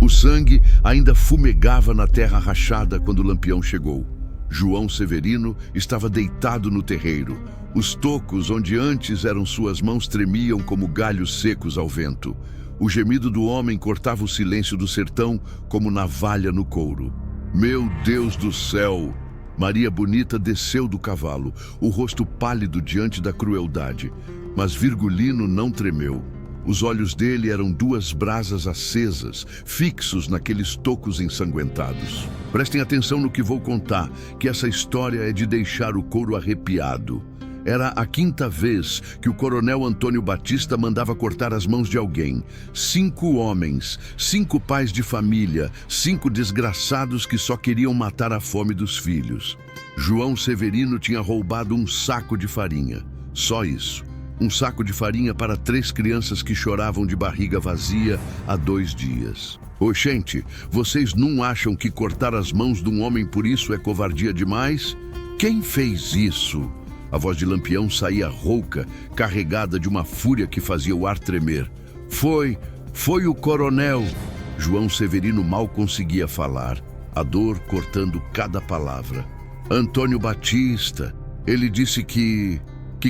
O sangue ainda fumegava na terra rachada quando Lampião chegou. João Severino estava deitado no terreiro. Os tocos onde antes eram suas mãos tremiam como galhos secos ao vento. O gemido do homem cortava o silêncio do sertão como navalha no couro. Meu Deus do céu! Maria Bonita desceu do cavalo, o rosto pálido diante da crueldade. Mas Virgulino não tremeu. Os olhos dele eram duas brasas acesas, fixos naqueles tocos ensanguentados. Prestem atenção no que vou contar, que essa história é de deixar o couro arrepiado. Era a 5ª vez que o coronel Antônio Batista mandava cortar as mãos de alguém. 5 homens, 5 pais de família, 5 desgraçados que só queriam matar a fome dos filhos. João Severino tinha roubado um saco de farinha. Só isso. Um saco de farinha para 3 crianças que choravam de barriga vazia há 2 dias. Oxente, vocês não acham que cortar as mãos de um homem por isso é covardia demais? Quem fez isso? A voz de Lampião saía rouca, carregada de uma fúria que fazia o ar tremer. Foi o coronel. João Severino mal conseguia falar, a dor cortando cada palavra. Antônio Batista, ele disse que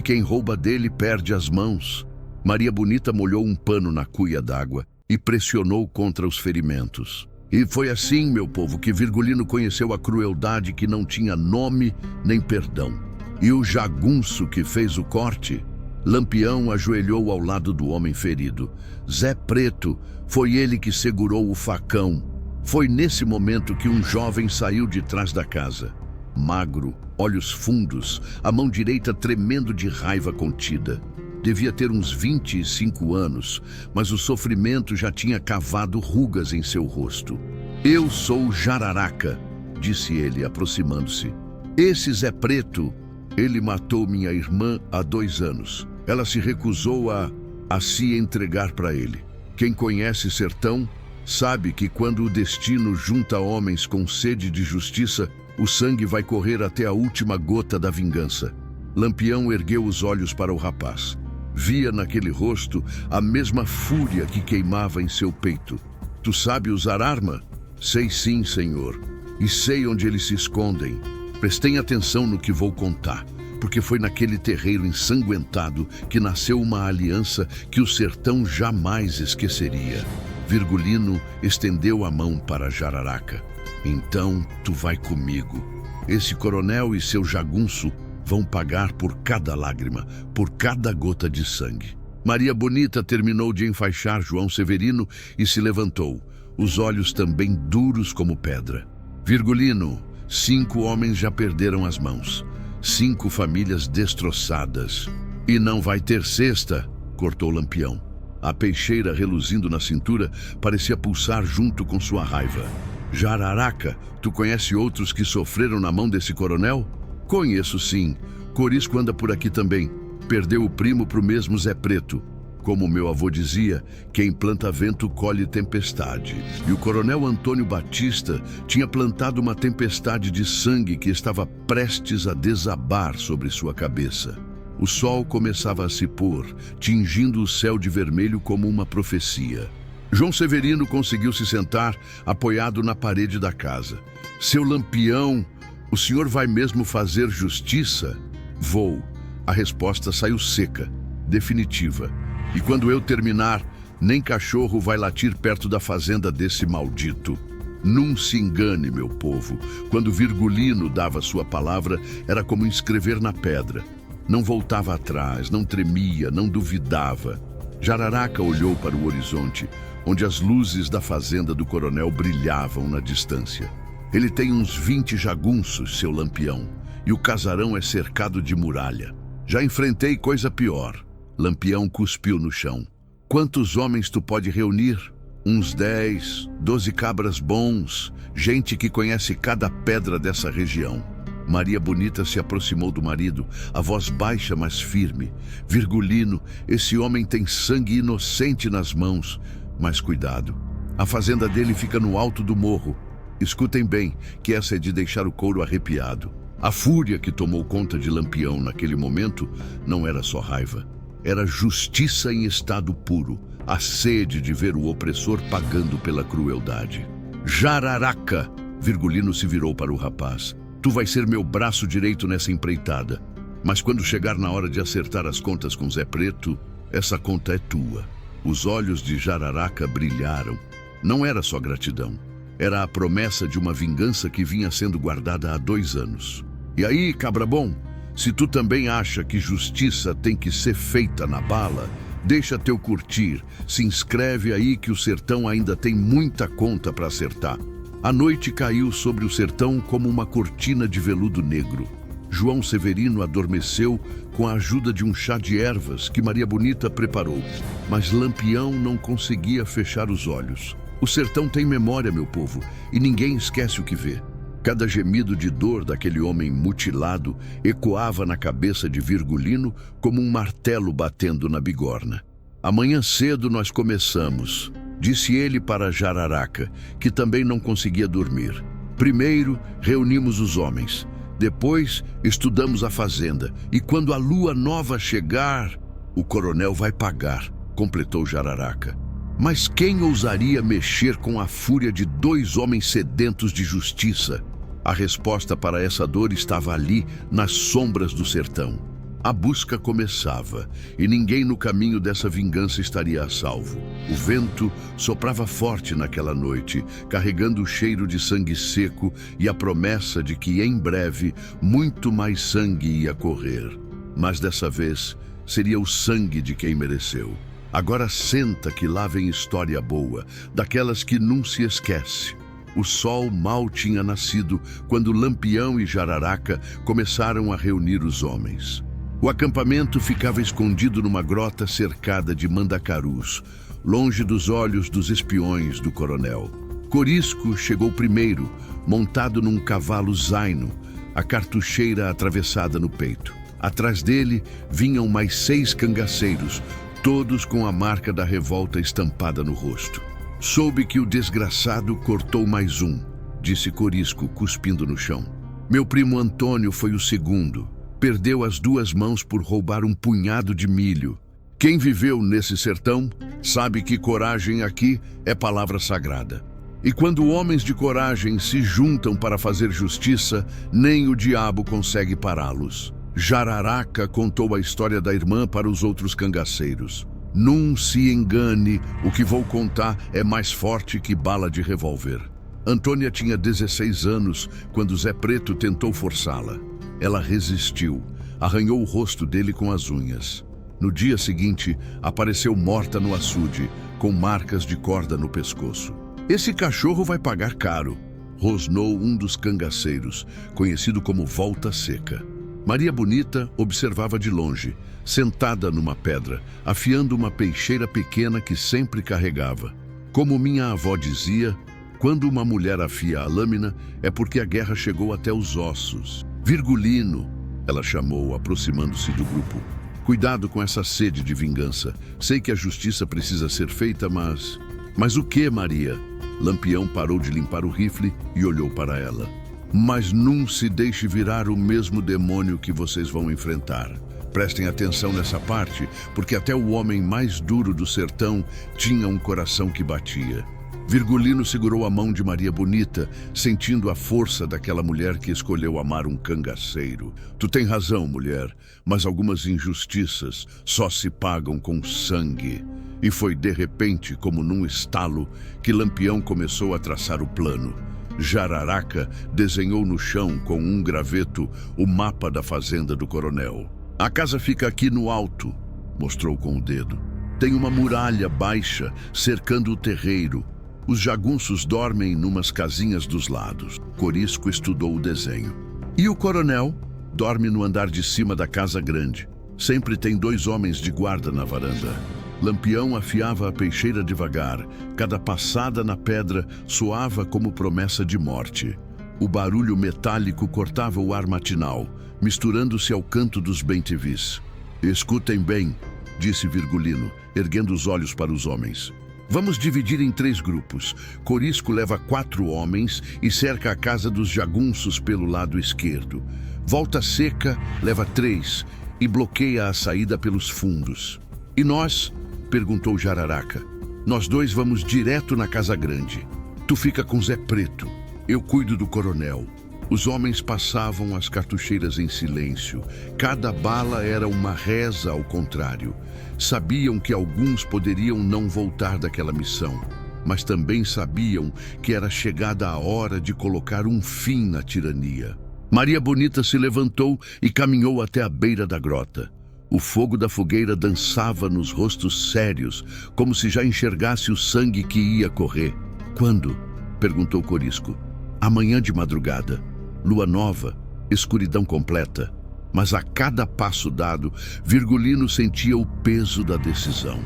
quem rouba dele perde as mãos. Maria Bonita molhou um pano na cuia d'água e pressionou contra os ferimentos. E foi assim, meu povo, que Virgulino conheceu a crueldade que não tinha nome nem perdão. E o jagunço que fez o corte? Lampião ajoelhou ao lado do homem ferido. Zé Preto, foi ele que segurou o facão. Foi nesse momento que um jovem saiu de trás da casa. Magro, olhos fundos, a mão direita tremendo de raiva contida. Devia ter uns 25 anos, mas o sofrimento já tinha cavado rugas em seu rosto. Eu sou Jararaca, disse ele, aproximando-se. Esse Zé Preto, ele matou minha irmã há 2 anos. Ela se recusou a se entregar para ele. Quem conhece sertão sabe que quando o destino junta homens com sede de justiça, o sangue vai correr até a última gota da vingança. Lampião ergueu os olhos para o rapaz. Via naquele rosto a mesma fúria que queimava em seu peito. Tu sabe usar arma? Sei sim, senhor. E sei onde eles se escondem. Prestem atenção no que vou contar, porque foi naquele terreiro ensanguentado que nasceu uma aliança que o sertão jamais esqueceria. Virgulino estendeu a mão para Jararaca. Então tu vai comigo. Esse coronel e seu jagunço vão pagar por cada lágrima, por cada gota de sangue. Maria Bonita terminou de enfaixar João Severino e se levantou, os olhos também duros como pedra. Virgulino, 5 homens já perderam as mãos, 5 famílias destroçadas. E não vai ter cesta, cortou Lampião. A peixeira reluzindo na cintura parecia pulsar junto com sua raiva. Jararaca, tu conhece outros que sofreram na mão desse coronel? Conheço sim. Corisco anda por aqui também. Perdeu o primo pro mesmo Zé Preto. Como meu avô dizia, quem planta vento colhe tempestade. E o coronel Antônio Batista tinha plantado uma tempestade de sangue que estava prestes a desabar sobre sua cabeça. O sol começava a se pôr, tingindo o céu de vermelho como uma profecia. João Severino conseguiu se sentar, apoiado na parede da casa. Seu Lampião, o senhor vai mesmo fazer justiça? Vou. A resposta saiu seca, definitiva. E quando eu terminar, nem cachorro vai latir perto da fazenda desse maldito. Não se engane, meu povo. Quando Virgulino dava sua palavra, era como escrever na pedra. Não voltava atrás, não tremia, não duvidava. Jararaca olhou para o horizonte, onde as luzes da fazenda do coronel brilhavam na distância. Ele tem uns 20 jagunços, seu Lampião, e o casarão é cercado de muralha. Já enfrentei coisa pior. Lampião cuspiu no chão. Quantos homens tu pode reunir? Uns 10, 12 cabras bons, gente que conhece cada pedra dessa região. Maria Bonita se aproximou do marido, a voz baixa, mas firme. Virgulino, esse homem tem sangue inocente nas mãos. Mas cuidado, a fazenda dele fica no alto do morro. Escutem bem, que essa é de deixar o couro arrepiado. A fúria que tomou conta de Lampião naquele momento não era só raiva. Era justiça em estado puro, a sede de ver o opressor pagando pela crueldade. Jararaca! Virgulino se virou para o rapaz. Tu vais ser meu braço direito nessa empreitada. Mas quando chegar na hora de acertar as contas com Zé Preto, essa conta é tua. Os olhos de Jararaca brilharam. Não era só gratidão. Era a promessa de uma vingança que vinha sendo guardada há 2 anos. E aí, cabra bom, se tu também acha que justiça tem que ser feita na bala, deixa teu curtir, se inscreve aí que o sertão ainda tem muita conta para acertar. A noite caiu sobre o sertão como uma cortina de veludo negro. João Severino adormeceu com a ajuda de um chá de ervas que Maria Bonita preparou, mas Lampião não conseguia fechar os olhos. O sertão tem memória, meu povo, e ninguém esquece o que vê. Cada gemido de dor daquele homem mutilado ecoava na cabeça de Virgulino como um martelo batendo na bigorna. Amanhã cedo nós começamos, disse ele para Jararaca, que também não conseguia dormir. Primeiro reunimos os homens, depois estudamos a fazenda, e quando a lua nova chegar, o coronel vai pagar, completou Jararaca. Mas quem ousaria mexer com a fúria de 2 homens sedentos de justiça? A resposta para essa dor estava ali, nas sombras do sertão. A busca começava, e ninguém no caminho dessa vingança estaria a salvo. O vento soprava forte naquela noite, carregando o cheiro de sangue seco e a promessa de que, em breve, muito mais sangue ia correr. Mas dessa vez, seria o sangue de quem mereceu. Agora senta que lá vem história boa, daquelas que não se esquece. O sol mal tinha nascido quando Lampião e Jararaca começaram a reunir os homens. O acampamento ficava escondido numa grota cercada de mandacarus, longe dos olhos dos espiões do coronel. Corisco chegou primeiro, montado num cavalo zaino, a cartucheira atravessada no peito. Atrás dele vinham mais 6 cangaceiros, todos com a marca da revolta estampada no rosto. Soube que o desgraçado cortou mais um, disse Corisco, cuspindo no chão. Meu primo Antônio foi o segundo. Perdeu as 2 mãos por roubar um punhado de milho. Quem viveu nesse sertão sabe que coragem aqui é palavra sagrada. E quando homens de coragem se juntam para fazer justiça, nem o diabo consegue pará-los. Jararaca contou a história da irmã para os outros cangaceiros. Não se engane, o que vou contar é mais forte que bala de revólver. Antônia tinha 16 anos quando Zé Preto tentou forçá-la. Ela resistiu, arranhou o rosto dele com as unhas. No dia seguinte, apareceu morta no açude, com marcas de corda no pescoço. Esse cachorro vai pagar caro, rosnou um dos cangaceiros, conhecido como Volta Seca. Maria Bonita observava de longe, sentada numa pedra, afiando uma peixeira pequena que sempre carregava. Como minha avó dizia, quando uma mulher afia a lâmina, é porque a guerra chegou até os ossos. Virgulino, ela chamou, aproximando-se do grupo. Cuidado com essa sede de vingança. Sei que a justiça precisa ser feita, mas... Mas o que, Maria? Lampião parou de limpar o rifle e olhou para ela. Mas não se deixe virar o mesmo demônio que vocês vão enfrentar. Prestem atenção nessa parte, porque até o homem mais duro do sertão tinha um coração que batia. Virgulino segurou a mão de Maria Bonita, sentindo a força daquela mulher que escolheu amar um cangaceiro. Tu tem razão, mulher, mas algumas injustiças só se pagam com sangue. E foi de repente, como num estalo, que Lampião começou a traçar o plano. Jararaca desenhou no chão com um graveto o mapa da fazenda do coronel. A casa fica aqui no alto, mostrou com o dedo. Tem uma muralha baixa cercando o terreiro. Os jagunços dormem numas casinhas dos lados. Corisco estudou o desenho. E o coronel dorme no andar de cima da casa grande. Sempre tem 2 homens de guarda na varanda. Lampião afiava a peixeira devagar. Cada passada na pedra soava como promessa de morte. O barulho metálico cortava o ar matinal, misturando-se ao canto dos bem-te-vis. Escutem bem, disse Virgulino, erguendo os olhos para os homens. Vamos dividir em 3 grupos. Corisco leva 4 homens e cerca a casa dos jagunços pelo lado esquerdo. Volta Seca leva 3 e bloqueia a saída pelos fundos. E nós, perguntou Jararaca. Nós dois vamos direto na Casa Grande. Tu fica com Zé Preto. Eu cuido do coronel. Os homens passavam as cartucheiras em silêncio. Cada bala era uma reza ao contrário. Sabiam que alguns poderiam não voltar daquela missão, mas também sabiam que era chegada a hora de colocar um fim na tirania. Maria Bonita se levantou e caminhou até a beira da grota. O fogo da fogueira dançava nos rostos sérios, como se já enxergasse o sangue que ia correr. Quando? Perguntou Corisco. Amanhã de madrugada. Lua nova, escuridão completa. Mas a cada passo dado, Virgulino sentia o peso da decisão.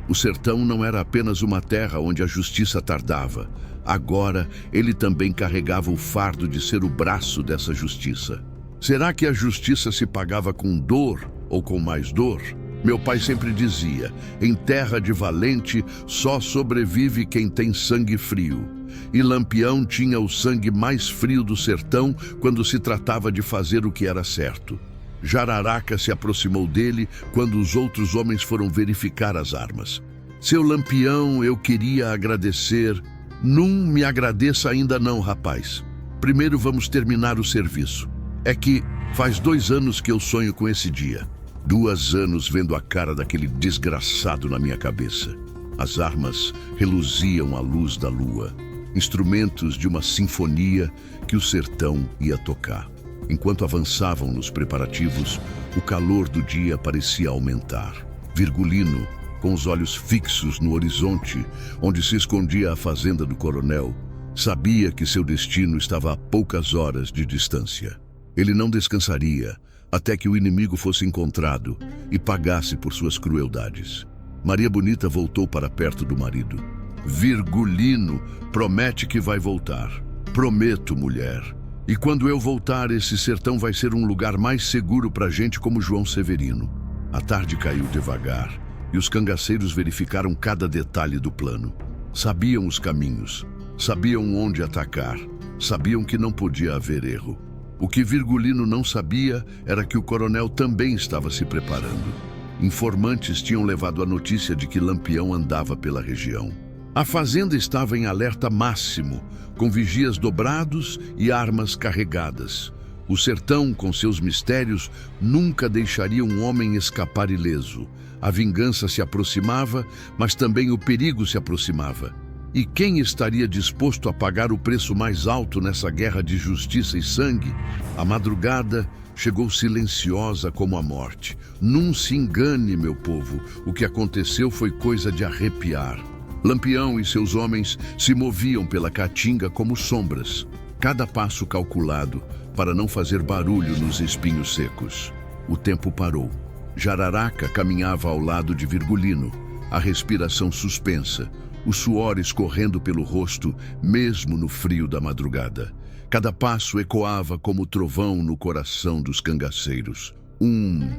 O sertão não era apenas uma terra onde a justiça tardava. Agora, ele também carregava o fardo de ser o braço dessa justiça. Será que a justiça se pagava com dor ou com mais dor? Meu pai sempre dizia, em terra de valente só sobrevive quem tem sangue frio. E Lampião tinha o sangue mais frio do sertão quando se tratava de fazer o que era certo. Jararaca se aproximou dele quando os outros homens foram verificar as armas. Seu Lampião, eu queria agradecer. Não me agradeça ainda não, rapaz. Primeiro vamos terminar o serviço. É que faz 2 anos que eu sonho com esse dia. 2 anos vendo a cara daquele desgraçado na minha cabeça. As armas reluziam à luz da lua. Instrumentos de uma sinfonia que o sertão ia tocar. Enquanto avançavam nos preparativos, o calor do dia parecia aumentar. Virgulino, com os olhos fixos no horizonte, onde se escondia a fazenda do coronel, sabia que seu destino estava a poucas horas de distância. Ele não descansaria até que o inimigo fosse encontrado e pagasse por suas crueldades. Maria Bonita voltou para perto do marido. Virgulino promete que vai voltar. Prometo, mulher. E quando eu voltar, esse sertão vai ser um lugar mais seguro pra gente como João Severino. A tarde caiu devagar e os cangaceiros verificaram cada detalhe do plano. Sabiam os caminhos, sabiam onde atacar, sabiam que não podia haver erro. O que Virgulino não sabia era que o coronel também estava se preparando. Informantes tinham levado a notícia de que Lampião andava pela região. A fazenda estava em alerta máximo, com vigias dobrados e armas carregadas. O sertão, com seus mistérios, nunca deixaria um homem escapar ileso. A vingança se aproximava, mas também o perigo se aproximava. E quem estaria disposto a pagar o preço mais alto nessa guerra de justiça e sangue? A madrugada chegou silenciosa como a morte. Não se engane, meu povo, o que aconteceu foi coisa de arrepiar. Lampião e seus homens se moviam pela caatinga como sombras, cada passo calculado para não fazer barulho nos espinhos secos. O tempo parou. Jararaca caminhava ao lado de Virgulino, a respiração suspensa, o suor escorrendo pelo rosto, mesmo no frio da madrugada. Cada passo ecoava como trovão no coração dos cangaceiros. 1,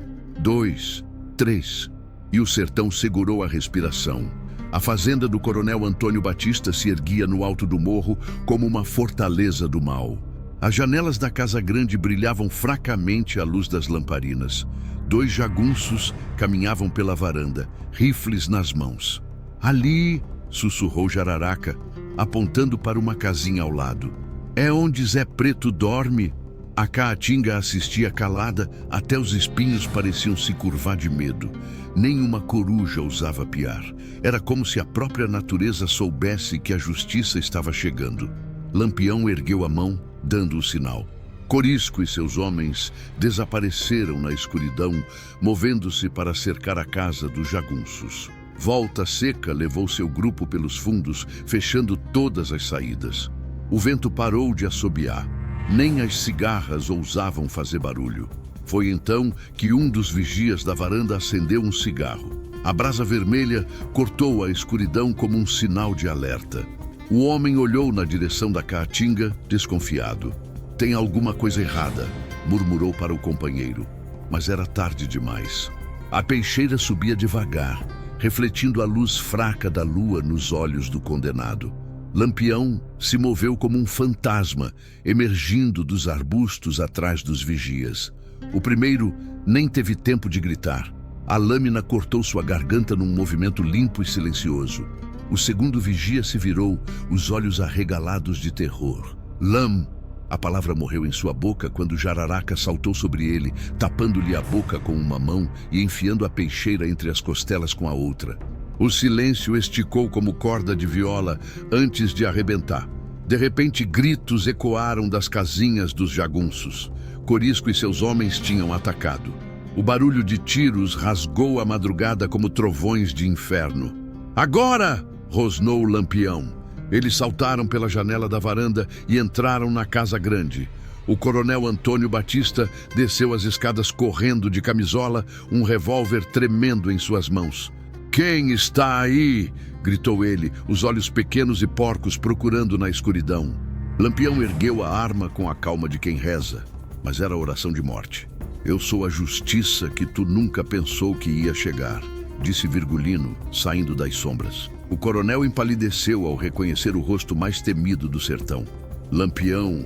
2, 3. E o sertão segurou a respiração. A fazenda do coronel Antônio Batista se erguia no alto do morro como uma fortaleza do mal. As janelas da Casa Grande brilhavam fracamente à luz das lamparinas. 2 jagunços caminhavam pela varanda, rifles nas mãos. Ali, sussurrou Jararaca, apontando para uma casinha ao lado. É onde Zé Preto dorme. A caatinga assistia calada, até os espinhos pareciam se curvar de medo. Nenhuma coruja ousava piar. Era como se a própria natureza soubesse que a justiça estava chegando. Lampião ergueu a mão, dando o sinal. Corisco e seus homens desapareceram na escuridão, movendo-se para cercar a casa dos jagunços. Volta Seca levou seu grupo pelos fundos, fechando todas as saídas. O vento parou de assobiar. Nem as cigarras ousavam fazer barulho. Foi então que um dos vigias da varanda acendeu um cigarro. A brasa vermelha cortou a escuridão como um sinal de alerta. O homem olhou na direção da caatinga, desconfiado. Tem alguma coisa errada, murmurou para o companheiro. Mas era tarde demais. A peixeira subia devagar, refletindo a luz fraca da lua nos olhos do condenado. Lampião se moveu como um fantasma, emergindo dos arbustos atrás dos vigias. O primeiro nem teve tempo de gritar. A lâmina cortou sua garganta num movimento limpo e silencioso. O segundo vigia se virou, os olhos arregalados de terror. Lam! A palavra morreu em sua boca quando Jararaca saltou sobre ele, tapando-lhe a boca com uma mão e enfiando a peixeira entre as costelas com a outra. O silêncio esticou como corda de viola antes de arrebentar. De repente, gritos ecoaram das casinhas dos jagunços. Corisco e seus homens tinham atacado. O barulho de tiros rasgou a madrugada como trovões de inferno. "Agora!" rosnou o Lampião. Eles saltaram pela janela da varanda e entraram na casa grande. O coronel Antônio Batista desceu as escadas correndo de camisola, um revólver tremendo em suas mãos. "Quem está aí?" gritou ele, os olhos pequenos e porcos procurando na escuridão. Lampião ergueu a arma com a calma de quem reza, mas era oração de morte. "Eu sou a justiça que tu nunca pensou que ia chegar", disse Virgulino, saindo das sombras. O coronel empalideceu ao reconhecer o rosto mais temido do sertão. "Lampião,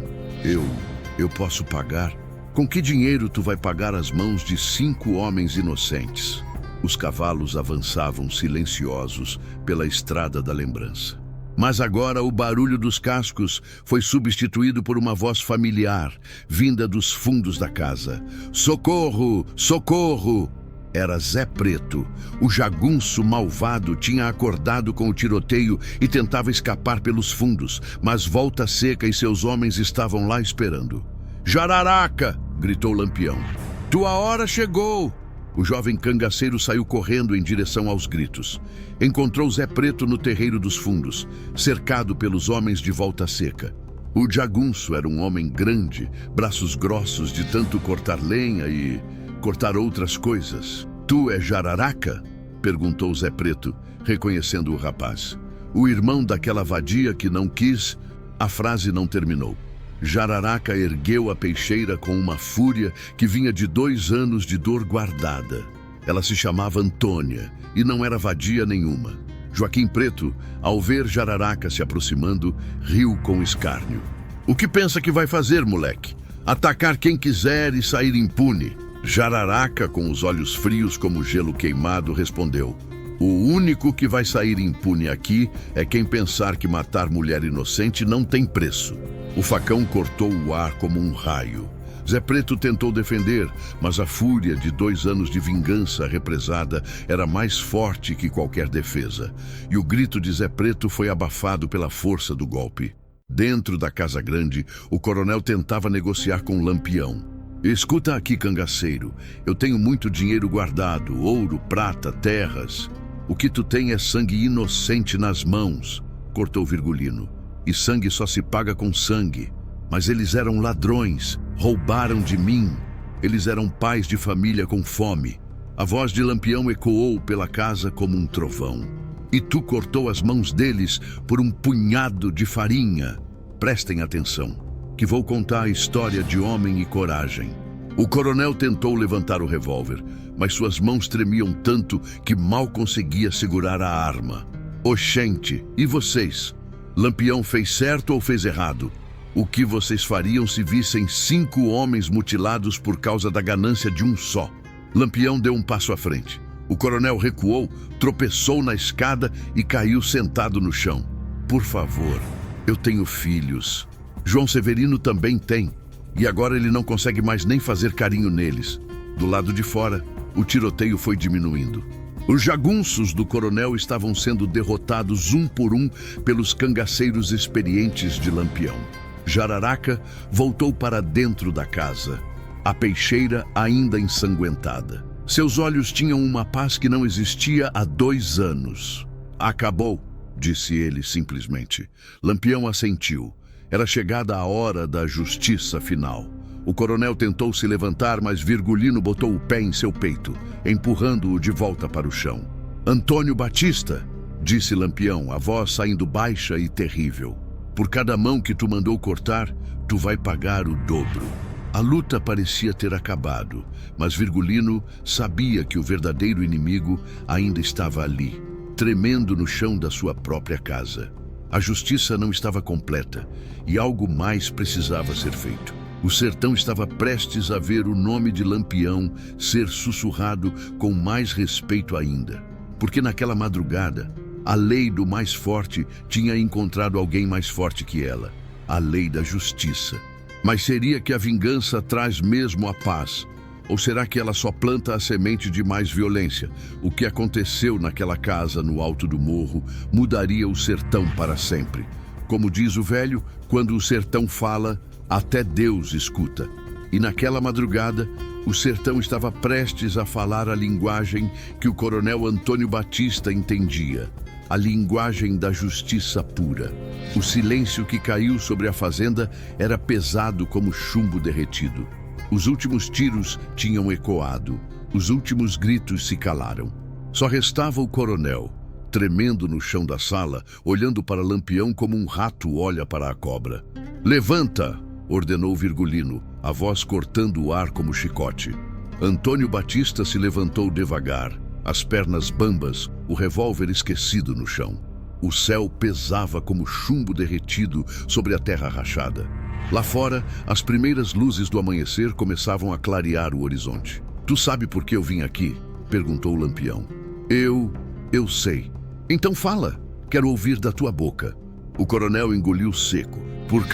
eu posso pagar? Com que dinheiro tu vai pagar as mãos de 5 homens inocentes?" Os cavalos avançavam silenciosos pela estrada da lembrança. Mas agora o barulho dos cascos foi substituído por uma voz familiar, vinda dos fundos da casa. "Socorro! Socorro!" Era Zé Preto. O jagunço malvado tinha acordado com o tiroteio e tentava escapar pelos fundos, mas Volta Seca e seus homens estavam lá esperando. "Jararaca!" gritou Lampião. "Tua hora chegou!" O jovem cangaceiro saiu correndo em direção aos gritos. Encontrou Zé Preto no terreiro dos fundos, cercado pelos homens de Volta Seca. O jagunço era um homem grande, braços grossos de tanto cortar lenha e cortar outras coisas. "Tu é Jararaca?" perguntou Zé Preto, reconhecendo o rapaz. "O irmão daquela vadia que não quis..." A frase não terminou. Jararaca ergueu a peixeira com uma fúria que vinha de 2 anos de dor guardada. Ela se chamava Antônia e não era vadia nenhuma. Joaquim Preto, ao ver Jararaca se aproximando, riu com escárnio. "O que pensa que vai fazer, moleque? Atacar quem quiser e sair impune?" Jararaca, com os olhos frios como gelo queimado, respondeu: "O único que vai sair impune aqui é quem pensar que matar mulher inocente não tem preço." O facão cortou o ar como um raio. Zé Preto tentou defender, mas a fúria de 2 anos de vingança represada era mais forte que qualquer defesa. E o grito de Zé Preto foi abafado pela força do golpe. Dentro da casa grande, o coronel tentava negociar com Lampião. "Escuta aqui, cangaceiro. Eu tenho muito dinheiro guardado, ouro, prata, terras. O que tu tem é sangue inocente nas mãos", cortou Virgulino. "E sangue só se paga com sangue. Mas eles eram ladrões, roubaram de mim. Eles eram pais de família com fome." A voz de Lampião ecoou pela casa como um trovão. "E tu cortou as mãos deles por um punhado de farinha. Prestem atenção, que vou contar a história de homem e coragem." O coronel tentou levantar o revólver, mas suas mãos tremiam tanto que mal conseguia segurar a arma. "Oxente, e vocês? Lampião fez certo ou fez errado? O que vocês fariam se vissem 5 homens mutilados por causa da ganância de um só?" Lampião deu um passo à frente. O coronel recuou, tropeçou na escada e caiu sentado no chão. "Por favor, eu tenho filhos. João Severino também tem. E agora ele não consegue mais nem fazer carinho neles." Do lado de fora, o tiroteio foi diminuindo. Os jagunços do coronel estavam sendo derrotados um por um pelos cangaceiros experientes de Lampião. Jararaca voltou para dentro da casa, a peixeira ainda ensanguentada. Seus olhos tinham uma paz que não existia há 2 anos. "Acabou", disse ele simplesmente. Lampião assentiu. Era chegada a hora da justiça final. O coronel tentou se levantar, mas Virgulino botou o pé em seu peito, empurrando-o de volta para o chão. "Antônio Batista", disse Lampião, a voz saindo baixa e terrível. "Por cada mão que tu mandou cortar, tu vai pagar o dobro." A luta parecia ter acabado, mas Virgulino sabia que o verdadeiro inimigo ainda estava ali, tremendo no chão da sua própria casa. A justiça não estava completa e algo mais precisava ser feito. O sertão estava prestes a ver o nome de Lampião ser sussurrado com mais respeito ainda, porque naquela madrugada, a lei do mais forte tinha encontrado alguém mais forte que ela, a lei da justiça. Mas seria que a vingança traz mesmo a paz? Ou será que ela só planta a semente de mais violência? O que aconteceu naquela casa no alto do morro mudaria o sertão para sempre. Como diz o velho, quando o sertão fala, até Deus escuta. E naquela madrugada, o sertão estava prestes a falar a linguagem que o coronel Antônio Batista entendia, a linguagem da justiça pura. O silêncio que caiu sobre a fazenda era pesado como chumbo derretido. Os últimos tiros tinham ecoado, os últimos gritos se calaram. Só restava o coronel, tremendo no chão da sala, olhando para Lampião como um rato olha para a cobra. "Levanta!" ordenou Virgulino, a voz cortando o ar como chicote. Antônio Batista se levantou devagar, as pernas bambas, o revólver esquecido no chão. O céu pesava como chumbo derretido sobre a terra rachada. Lá fora, as primeiras luzes do amanhecer começavam a clarear o horizonte. "Tu sabe por que eu vim aqui?" perguntou Lampião. Eu sei." "Então fala, quero ouvir da tua boca." O coronel engoliu seco. Por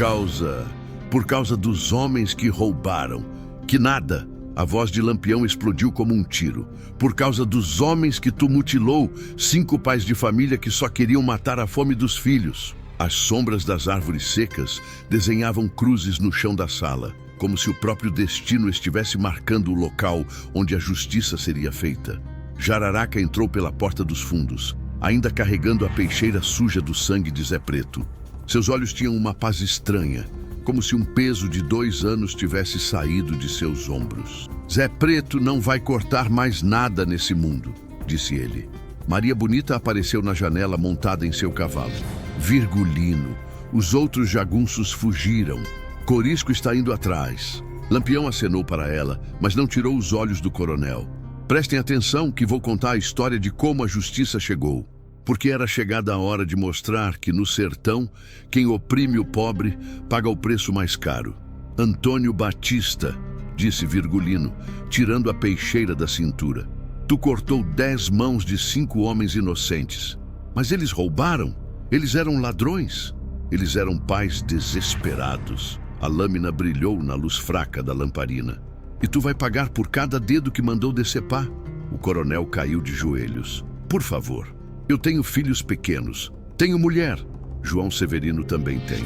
causa dos homens que roubaram." "Que nada!" A voz de Lampião explodiu como um tiro. "Por causa dos homens que tu mutilou, 5 pais de família que só queriam matar a fome dos filhos." As sombras das árvores secas desenhavam cruzes no chão da sala, como se o próprio destino estivesse marcando o local onde a justiça seria feita. Jararaca entrou pela porta dos fundos, ainda carregando a peixeira suja do sangue de Zé Preto. Seus olhos tinham uma paz estranha, como se um peso de 2 anos tivesse saído de seus ombros. "Zé Preto não vai cortar mais nada nesse mundo", disse ele. Maria Bonita apareceu na janela montada em seu cavalo. "Virgulino, os outros jagunços fugiram. Corisco está indo atrás." Lampião acenou para ela, mas não tirou os olhos do coronel. "Prestem atenção que vou contar a história de como a justiça chegou. Porque era chegada a hora de mostrar que no sertão, quem oprime o pobre paga o preço mais caro." "Antônio Batista", disse Virgulino, tirando a peixeira da cintura. "Tu cortou 10 mãos de 5 homens inocentes. Mas eles roubaram? Eles eram ladrões? Eles eram pais desesperados." A lâmina brilhou na luz fraca da lamparina. "E tu vai pagar por cada dedo que mandou decepar." O coronel caiu de joelhos. "Por favor. Eu tenho filhos pequenos. Tenho mulher." João Severino também tem.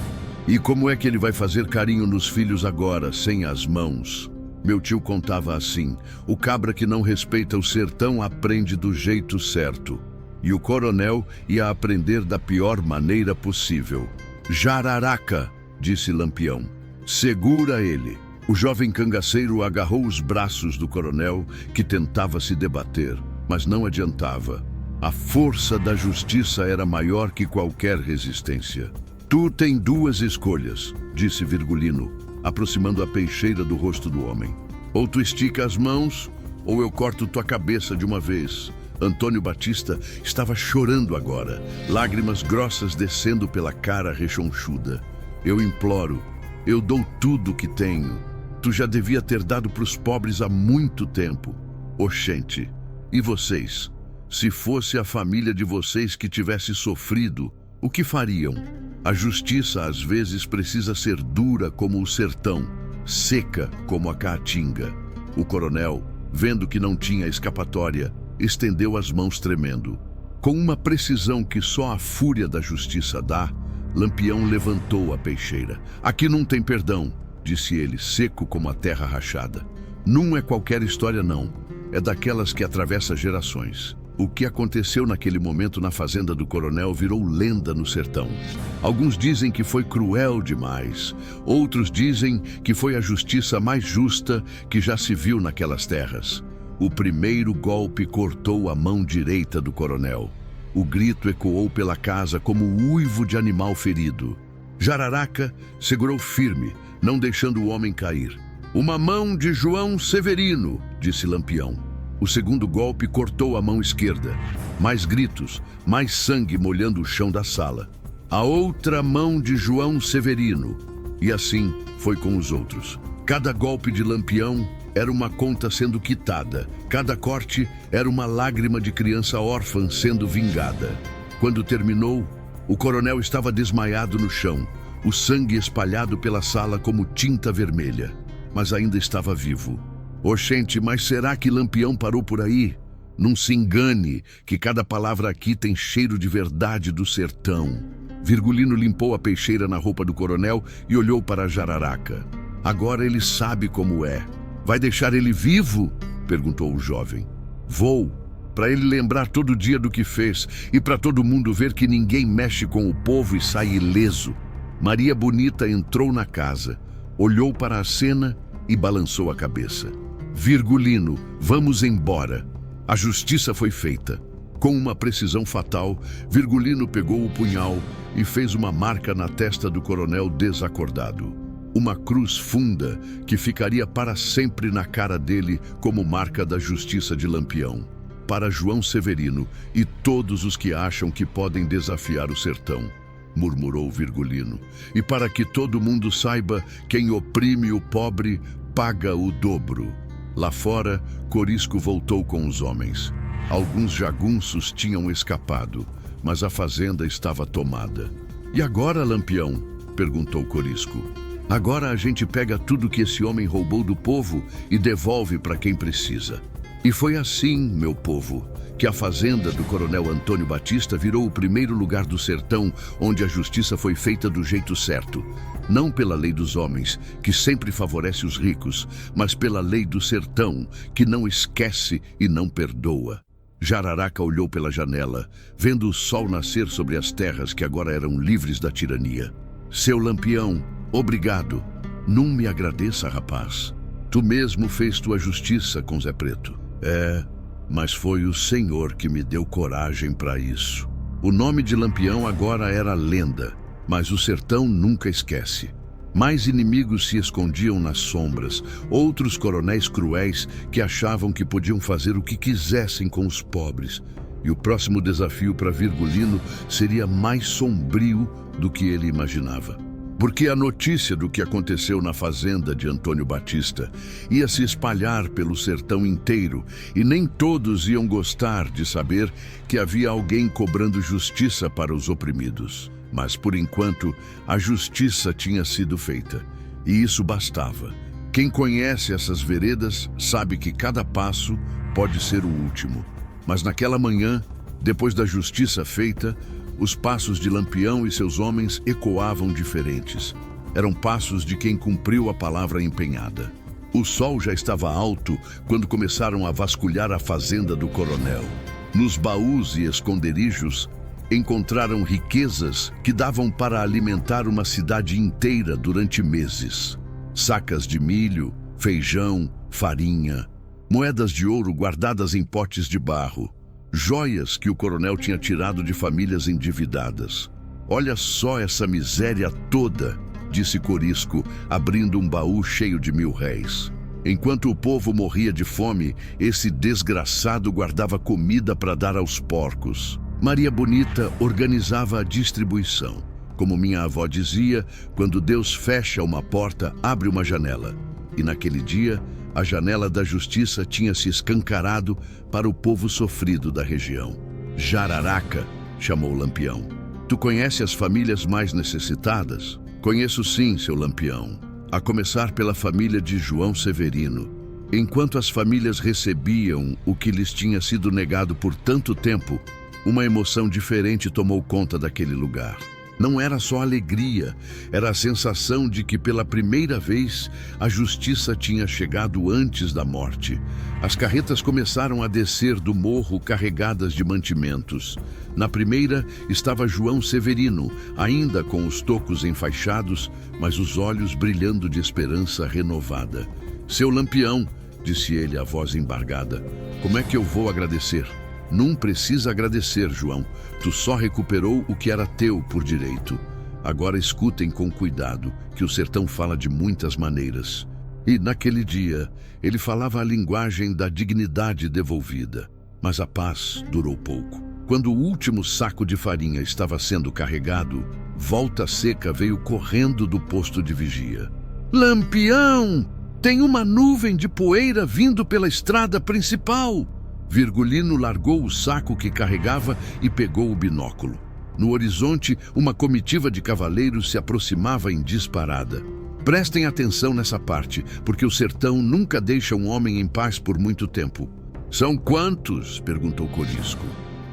"E como é que ele vai fazer carinho nos filhos agora, sem as mãos?" Meu tio contava assim: "O cabra que não respeita o sertão aprende do jeito certo." E o coronel ia aprender da pior maneira possível. "Jararaca", disse Lampião. "Segura ele." O jovem cangaceiro agarrou os braços do coronel, que tentava se debater, mas não adiantava. A força da justiça era maior que qualquer resistência. "Tu tem 2 escolhas", disse Virgulino, aproximando a peixeira do rosto do homem. "Ou tu estica as mãos, ou eu corto tua cabeça de uma vez." Antônio Batista estava chorando agora, lágrimas grossas descendo pela cara rechonchuda. "Eu imploro, eu dou tudo o que tenho. Tu já devia ter dado para os pobres há muito tempo." "Oxente, e vocês? Se fosse a família de vocês que tivesse sofrido, o que fariam?" A justiça às vezes precisa ser dura como o sertão, seca como a caatinga. O coronel, vendo que não tinha escapatória, estendeu as mãos tremendo. Com uma precisão que só a fúria da justiça dá, Lampião levantou a peixeira. "Aqui não tem perdão", disse ele, seco como a terra rachada. "Não é qualquer história não, é daquelas que atravessa gerações." O que aconteceu naquele momento na fazenda do coronel virou lenda no sertão. Alguns dizem que foi cruel demais. Outros dizem que foi a justiça mais justa que já se viu naquelas terras. O primeiro golpe cortou a mão direita do coronel. O grito ecoou pela casa como o uivo de animal ferido. Jararaca segurou firme, não deixando o homem cair. "Uma mão de João Severino", disse Lampião. O segundo golpe cortou a mão esquerda. Mais gritos, mais sangue molhando o chão da sala. "A outra mão de João Severino." E assim foi com os outros. Cada golpe de Lampião era uma conta sendo quitada. Cada corte era uma lágrima de criança órfã sendo vingada. Quando terminou, o coronel estava desmaiado no chão, o sangue espalhado pela sala como tinta vermelha, mas ainda estava vivo. Oxente, mas será que Lampião parou por aí? Não se engane, que cada palavra aqui tem cheiro de verdade do sertão. Virgulino limpou a peixeira na roupa do coronel e olhou para Jararaca. Agora ele sabe como é. Vai deixar ele vivo? Perguntou o jovem. Vou, para ele lembrar todo dia do que fez e para todo mundo ver que ninguém mexe com o povo e sai ileso. Maria Bonita entrou na casa, olhou para a cena e balançou a cabeça. Virgulino, vamos embora. A justiça foi feita. Com uma precisão fatal, Virgulino pegou o punhal e fez uma marca na testa do coronel desacordado. Uma cruz funda que ficaria para sempre na cara dele como marca da justiça de Lampião. Para João Severino e todos os que acham que podem desafiar o sertão, murmurou Virgulino. E para que todo mundo saiba, quem oprime o pobre paga o dobro. Lá fora, Corisco voltou com os homens. Alguns jagunços tinham escapado, mas a fazenda estava tomada. E agora, Lampião? Perguntou Corisco. Agora a gente pega tudo que esse homem roubou do povo e devolve para quem precisa. E foi assim, meu povo, que a fazenda do coronel Antônio Batista virou o primeiro lugar do sertão onde a justiça foi feita do jeito certo. Não pela lei dos homens, que sempre favorece os ricos, mas pela lei do sertão, que não esquece e não perdoa. Jararaca olhou pela janela, vendo o sol nascer sobre as terras que agora eram livres da tirania. Seu Lampião, obrigado. Não me agradeça, rapaz. Tu mesmo fez tua justiça com Zé Preto. Mas foi o Senhor que me deu coragem para isso. O nome de Lampião agora era lenda, mas o sertão nunca esquece. Mais inimigos se escondiam nas sombras, outros coronéis cruéis que achavam que podiam fazer o que quisessem com os pobres. E o próximo desafio para Virgulino seria mais sombrio do que ele imaginava. Porque a notícia do que aconteceu na fazenda de Antônio Batista ia se espalhar pelo sertão inteiro e nem todos iam gostar de saber que havia alguém cobrando justiça para os oprimidos. Mas, por enquanto, a justiça tinha sido feita, e isso bastava. Quem conhece essas veredas sabe que cada passo pode ser o último. Mas naquela manhã, depois da justiça feita, os passos de Lampião e seus homens ecoavam diferentes. Eram passos de quem cumpriu a palavra empenhada. O sol já estava alto quando começaram a vasculhar a fazenda do coronel. Nos baús e esconderijos, encontraram riquezas que davam para alimentar uma cidade inteira durante meses. Sacas de milho, feijão, farinha, moedas de ouro guardadas em potes de barro, joias que o coronel tinha tirado de famílias endividadas. Olha só essa miséria toda, disse Corisco, abrindo um baú cheio de R$1000. Enquanto o povo morria de fome, esse desgraçado guardava comida para dar aos porcos. Maria Bonita organizava a distribuição. Como minha avó dizia, quando Deus fecha uma porta, abre uma janela. E naquele dia, a janela da justiça tinha se escancarado para o povo sofrido da região. Jararaca, chamou Lampião. Tu conhece as famílias mais necessitadas? Conheço sim, seu Lampião. A começar pela família de João Severino. Enquanto as famílias recebiam o que lhes tinha sido negado por tanto tempo, uma emoção diferente tomou conta daquele lugar. Não era só alegria, era a sensação de que pela primeira vez a justiça tinha chegado antes da morte. As carretas começaram a descer do morro carregadas de mantimentos. Na primeira estava João Severino, ainda com os tocos enfaixados, mas os olhos brilhando de esperança renovada. Seu Lampião, disse ele, a voz embargada, como é que eu vou agradecer? Não precisa agradecer, João. Tu só recuperou o que era teu por direito. Agora escutem com cuidado, que o sertão fala de muitas maneiras. E naquele dia, ele falava a linguagem da dignidade devolvida. Mas a paz durou pouco. Quando o último saco de farinha estava sendo carregado, Volta Seca veio correndo do posto de vigia. Lampião! Tem uma nuvem de poeira vindo pela estrada principal. Virgulino largou o saco que carregava e pegou o binóculo. No horizonte, uma comitiva de cavaleiros se aproximava em disparada. Prestem atenção nessa parte, porque o sertão nunca deixa um homem em paz por muito tempo. São quantos? Perguntou Corisco.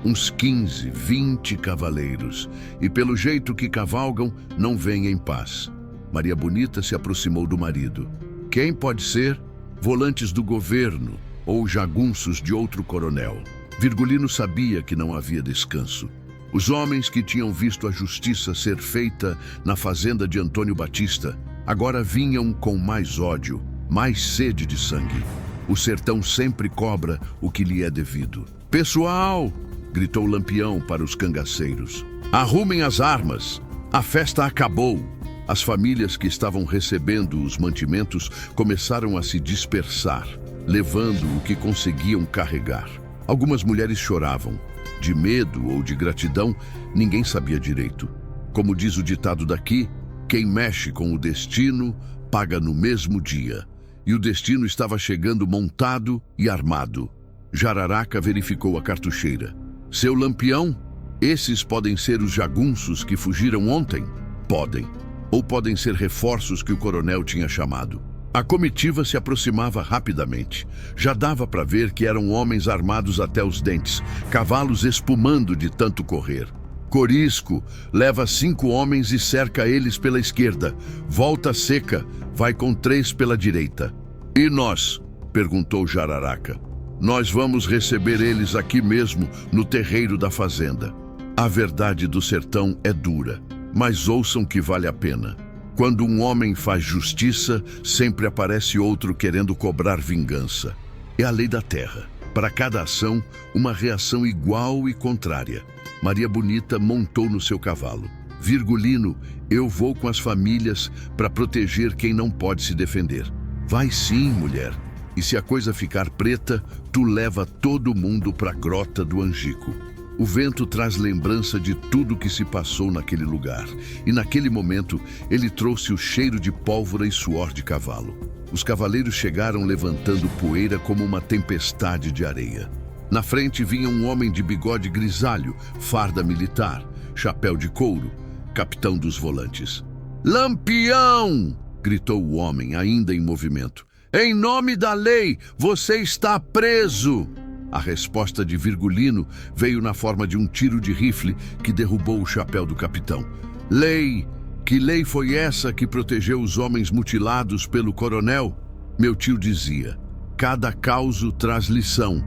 Uns 15, 20 cavaleiros. E pelo jeito que cavalgam, não vêm em paz. Maria Bonita se aproximou do marido. Quem pode ser? Volantes do governo ou jagunços de outro coronel. Virgulino sabia que não havia descanso. Os homens que tinham visto a justiça ser feita na fazenda de Antônio Batista agora vinham com mais ódio, mais sede de sangue. O sertão sempre cobra o que lhe é devido. Pessoal! Gritou Lampião para os cangaceiros. Arrumem as armas! A festa acabou! As famílias que estavam recebendo os mantimentos começaram a se dispersar, levando o que conseguiam carregar. Algumas mulheres choravam. De medo ou de gratidão, ninguém sabia direito. Como diz o ditado daqui, quem mexe com o destino paga no mesmo dia. E o destino estava chegando montado e armado. Jararaca verificou a cartucheira. Seu Lampião, esses podem ser os jagunços que fugiram ontem? Podem. Ou podem ser reforços que o coronel tinha chamado. A comitiva se aproximava rapidamente. Já dava para ver que eram homens armados até os dentes, cavalos espumando de tanto correr. Corisco leva 5 homens e cerca eles pela esquerda. Volta Seca vai com 3 pela direita. E nós? Perguntou Jararaca. Nós vamos receber eles aqui mesmo, no terreiro da fazenda. A verdade do sertão é dura, mas ouçam que vale a pena. Quando um homem faz justiça, sempre aparece outro querendo cobrar vingança. É a lei da terra. Para cada ação, uma reação igual e contrária. Maria Bonita montou no seu cavalo. Virgulino, eu vou com as famílias para proteger quem não pode se defender. Vai sim, mulher. E se a coisa ficar preta, tu leva todo mundo para a grota do Angico. O vento traz lembrança de tudo que se passou naquele lugar. E naquele momento, ele trouxe o cheiro de pólvora e suor de cavalo. Os cavaleiros chegaram levantando poeira como uma tempestade de areia. Na frente vinha um homem de bigode grisalho, farda militar, chapéu de couro, capitão dos volantes. Lampião! Gritou o homem, ainda em movimento. Em nome da lei, você está preso! A resposta de Virgulino veio na forma de um tiro de rifle que derrubou o chapéu do capitão. Lei! Que lei foi essa que protegeu os homens mutilados pelo coronel? Meu tio dizia, cada causo traz lição,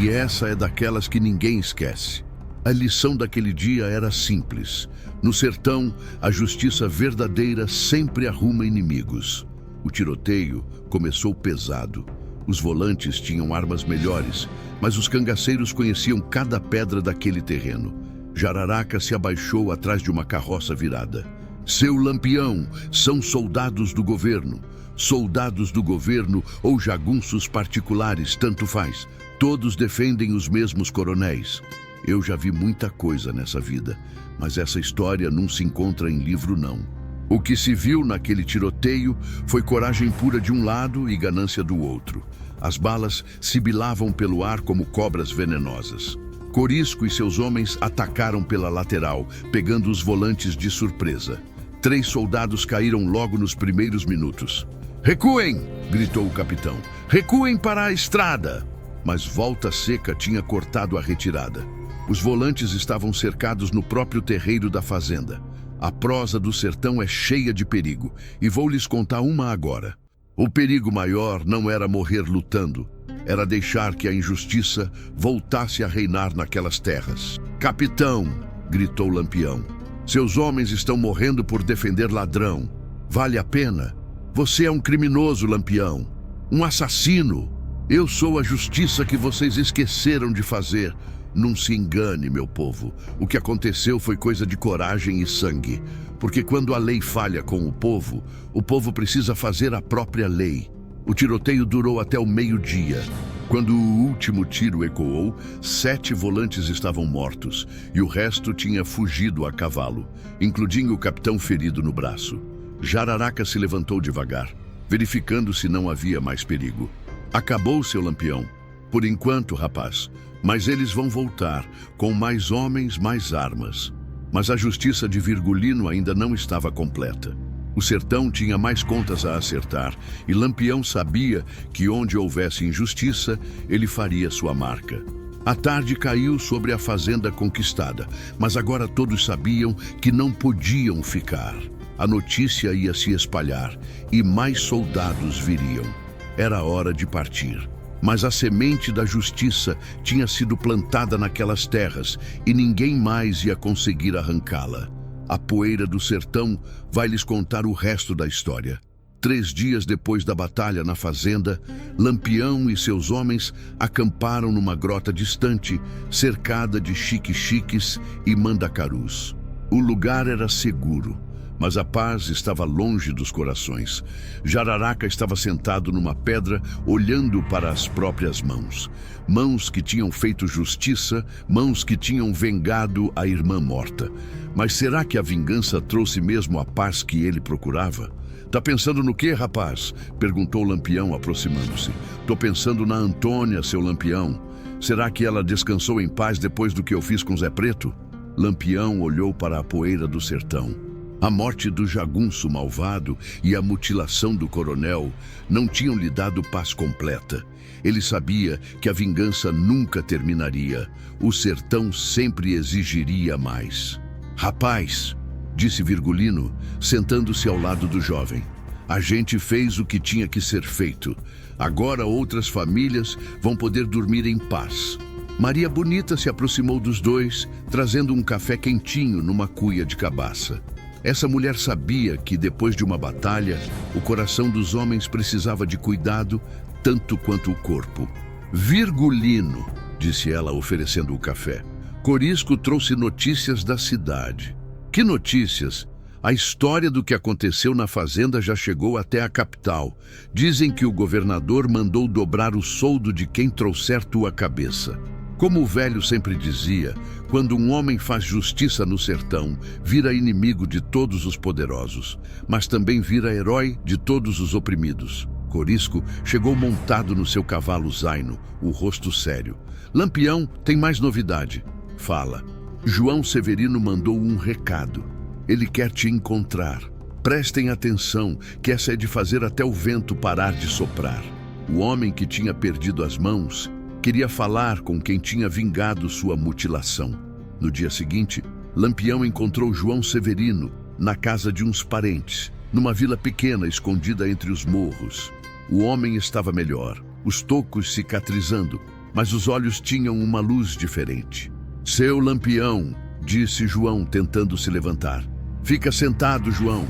e essa é daquelas que ninguém esquece. A lição daquele dia era simples. No sertão, a justiça verdadeira sempre arruma inimigos. O tiroteio começou pesado. Os volantes tinham armas melhores, mas os cangaceiros conheciam cada pedra daquele terreno. Jararaca se abaixou atrás de uma carroça virada. Seu Lampião, são soldados do governo. Soldados do governo ou jagunços particulares, tanto faz. Todos defendem os mesmos coronéis. Eu já vi muita coisa nessa vida, mas essa história não se encontra em livro, não. O que se viu naquele tiroteio foi coragem pura de um lado e ganância do outro. As balas sibilavam pelo ar como cobras venenosas. Corisco e seus homens atacaram pela lateral, pegando os volantes de surpresa. 3 soldados caíram logo nos primeiros minutos. Recuem! Gritou o capitão. Recuem para a estrada! Mas Volta Seca tinha cortado a retirada. Os volantes estavam cercados no próprio terreiro da fazenda. A prosa do sertão é cheia de perigo, e vou lhes contar uma agora. O perigo maior não era morrer lutando, era deixar que a injustiça voltasse a reinar naquelas terras. Capitão, gritou Lampião, seus homens estão morrendo por defender ladrão. Vale a pena? Você é um criminoso, Lampião, um assassino. Eu sou a justiça que vocês esqueceram de fazer. Não se engane, meu povo. O que aconteceu foi coisa de coragem e sangue. Porque quando a lei falha com o povo precisa fazer a própria lei. O tiroteio durou até o meio-dia. Quando o último tiro ecoou, 7 volantes estavam mortos e o resto tinha fugido a cavalo, incluindo o capitão ferido no braço. Jararaca se levantou devagar. verificando se não havia mais perigo. Acabou, seu Lampião. Por enquanto, rapaz, mas eles vão voltar, com mais homens, mais armas. Mas a justiça de Virgulino ainda não estava completa. O sertão tinha mais contas a acertar, e Lampião sabia que onde houvesse injustiça, ele faria sua marca. A tarde caiu sobre a fazenda conquistada, mas agora todos sabiam que não podiam ficar. A notícia ia se espalhar e mais soldados viriam. Era hora de partir. Mas a semente da justiça tinha sido plantada naquelas terras e ninguém mais ia conseguir arrancá-la. A poeira do sertão vai lhes contar o resto da história. 3 dias depois da batalha na fazenda, Lampião e seus homens acamparam numa grota distante, cercada de xique-xiques e mandacarus. O lugar era seguro, mas a paz estava longe dos corações. Jararaca estava sentado numa pedra, olhando para as próprias mãos. Mãos que tinham feito justiça, mãos que tinham vengado a irmã morta. Mas será que a vingança trouxe mesmo a paz que ele procurava? Tá pensando no quê, rapaz? Perguntou Lampião, aproximando-se. Tô pensando na Antônia, seu Lampião. Será que ela descansou em paz depois do que eu fiz com Zé Preto? Lampião olhou para a poeira do sertão. A morte do jagunço malvado e a mutilação do coronel não tinham lhe dado paz completa. Ele sabia que a vingança nunca terminaria. O sertão sempre exigiria mais. Rapaz, disse Virgulino, sentando-se ao lado do jovem. A gente fez o que tinha que ser feito. Agora outras famílias vão poder dormir em paz. Maria Bonita se aproximou dos dois, trazendo um café quentinho numa cuia de cabaça. Essa mulher sabia que, depois de uma batalha, o coração dos homens precisava de cuidado, tanto quanto o corpo. Virgulino, disse ela, oferecendo o café. Corisco trouxe notícias da cidade. Que notícias? A história do que aconteceu na fazenda já chegou até a capital. Dizem que o governador mandou dobrar o soldo de quem trouxer tua cabeça. Como o velho sempre dizia, quando um homem faz justiça no sertão, vira inimigo de todos os poderosos, mas também vira herói de todos os oprimidos. Corisco chegou montado no seu cavalo zaino, o rosto sério. Lampião, tem mais novidade. Fala. João Severino mandou um recado. Ele quer te encontrar. Prestem atenção, que essa é de fazer até o vento parar de soprar. O homem que tinha perdido as mãos queria falar com quem tinha vingado sua mutilação. No dia seguinte, Lampião encontrou João Severino na casa de uns parentes, numa vila pequena escondida entre os morros. O homem estava melhor, os tocos cicatrizando, mas os olhos tinham uma luz diferente. Seu Lampião, disse João, tentando se levantar. Fica sentado, João.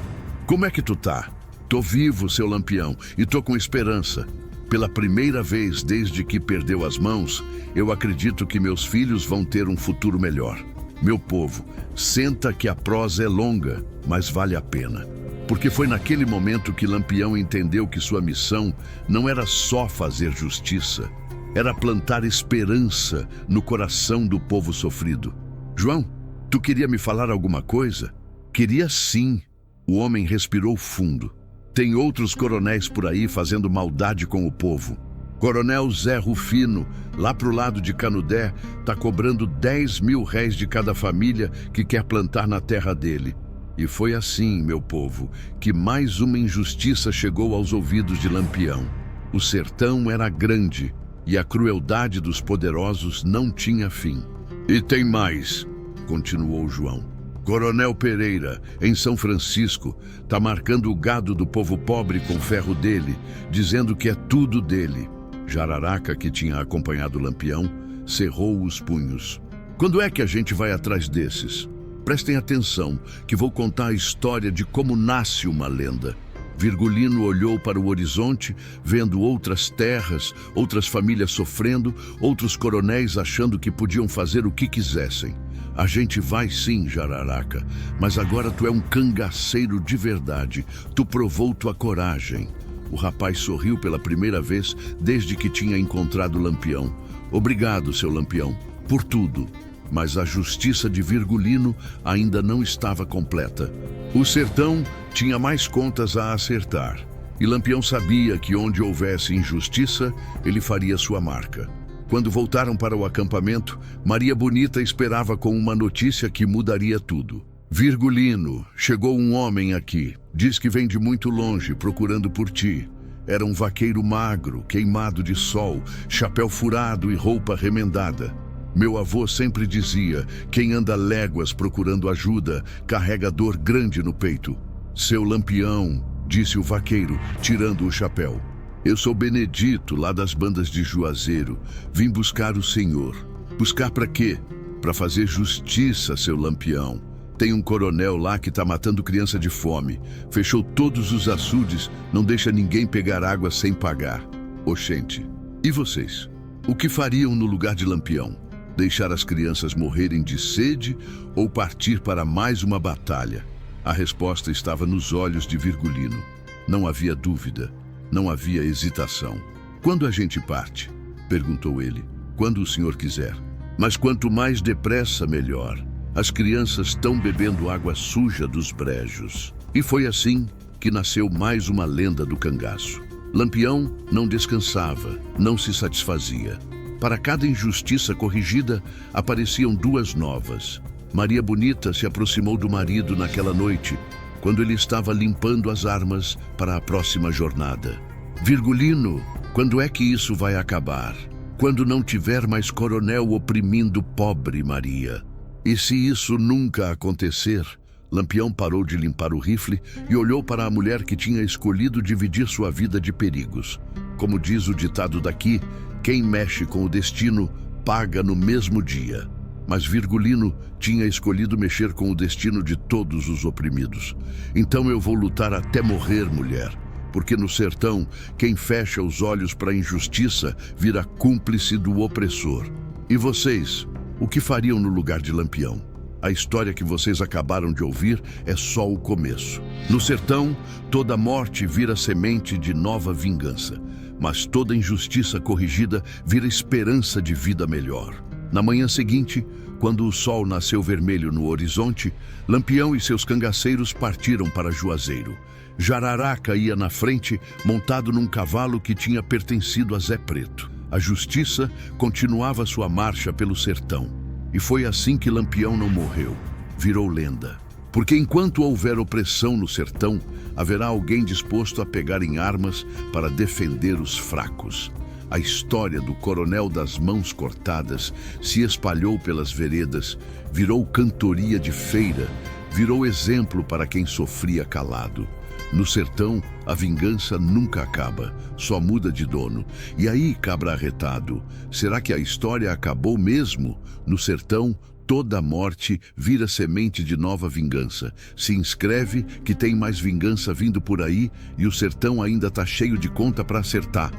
Como é que tu tá? Tô vivo, seu Lampião, e tô com esperança. Pela primeira vez desde que perdeu as mãos, eu acredito que meus filhos vão ter um futuro melhor. Meu povo, senta que a prosa é longa, mas vale a pena. Porque foi naquele momento que Lampião entendeu que sua missão não era só fazer justiça, era plantar esperança no coração do povo sofrido. João, tu queria me falar alguma coisa? Queria sim. O homem respirou fundo. Tem outros coronéis por aí fazendo maldade com o povo. Coronel Zé Rufino, lá pro lado de Canudé, tá cobrando 10 mil réis de cada família que quer plantar na terra dele. E foi assim, meu povo, que mais uma injustiça chegou aos ouvidos de Lampião. O sertão era grande e a crueldade dos poderosos não tinha fim. E tem mais, continuou João. Coronel Pereira, em São Francisco, tá marcando o gado do povo pobre com ferro dele, dizendo que é tudo dele. Jararaca, que tinha acompanhado Lampião, cerrou os punhos. Quando é que a gente vai atrás desses? Prestem atenção, que vou contar a história de como nasce uma lenda. Virgulino olhou para o horizonte, vendo outras terras, outras famílias sofrendo, outros coronéis achando que podiam fazer o que quisessem. A gente vai sim, Jararaca, mas agora tu é um cangaceiro de verdade. Tu provou tua coragem. O rapaz sorriu pela primeira vez desde que tinha encontrado Lampião. Obrigado, seu Lampião, por tudo. Mas a justiça de Virgulino ainda não estava completa. O sertão tinha mais contas a acertar. E Lampião sabia que onde houvesse injustiça, ele faria sua marca. Quando voltaram para o acampamento, Maria Bonita esperava com uma notícia que mudaria tudo. Virgulino, chegou um homem aqui. Diz que vem de muito longe, procurando por ti. Era um vaqueiro magro, queimado de sol, chapéu furado e roupa remendada. Meu avô sempre dizia, quem anda léguas procurando ajuda, carrega dor grande no peito. Seu Lampião, disse o vaqueiro, tirando o chapéu. Eu sou Benedito, lá das bandas de Juazeiro. Vim buscar o senhor. Buscar para quê? Para fazer justiça, seu Lampião. Tem um coronel lá que tá matando criança de fome. Fechou todos os açudes, não deixa ninguém pegar água sem pagar. Oxente, e vocês? O que fariam no lugar de Lampião? Deixar as crianças morrerem de sede ou partir para mais uma batalha? A resposta estava nos olhos de Virgulino. Não havia dúvida, não havia hesitação. Quando a gente parte? Perguntou ele. Quando o senhor quiser. Mas quanto mais depressa, melhor. As crianças estão bebendo água suja dos brejos. E foi assim que nasceu mais uma lenda do cangaço. Lampião não descansava, não se satisfazia. Para cada injustiça corrigida, apareciam duas novas. Maria Bonita se aproximou do marido naquela noite, quando ele estava limpando as armas para a próxima jornada. Virgulino, quando é que isso vai acabar? Quando não tiver mais coronel oprimindo pobre Maria. E se isso nunca acontecer? Lampião parou de limpar o rifle e olhou para a mulher que tinha escolhido dividir sua vida de perigos. Como diz o ditado daqui, quem mexe com o destino paga no mesmo dia. Mas Virgulino tinha escolhido mexer com o destino de todos os oprimidos. Então eu vou lutar até morrer, mulher. Porque no sertão, quem fecha os olhos para a injustiça vira cúmplice do opressor. E vocês? O que fariam no lugar de Lampião? A história que vocês acabaram de ouvir é só o começo. No sertão, toda morte vira semente de nova vingança, mas toda injustiça corrigida vira esperança de vida melhor. Na manhã seguinte, quando o sol nasceu vermelho no horizonte, Lampião e seus cangaceiros partiram para Juazeiro. Jararaca ia na frente, montado num cavalo que tinha pertencido a Zé Preto. A justiça continuava sua marcha pelo sertão. E foi assim que Lampião não morreu, virou lenda. Porque enquanto houver opressão no sertão, haverá alguém disposto a pegar em armas para defender os fracos. A história do coronel das mãos cortadas se espalhou pelas veredas, virou cantoria de feira, virou exemplo para quem sofria calado. No sertão, a vingança nunca acaba, só muda de dono. E aí, cabra arretado, será que a história acabou mesmo? No sertão, toda morte vira semente de nova vingança. Se inscreve que tem mais vingança vindo por aí e o sertão ainda tá cheio de conta para acertar.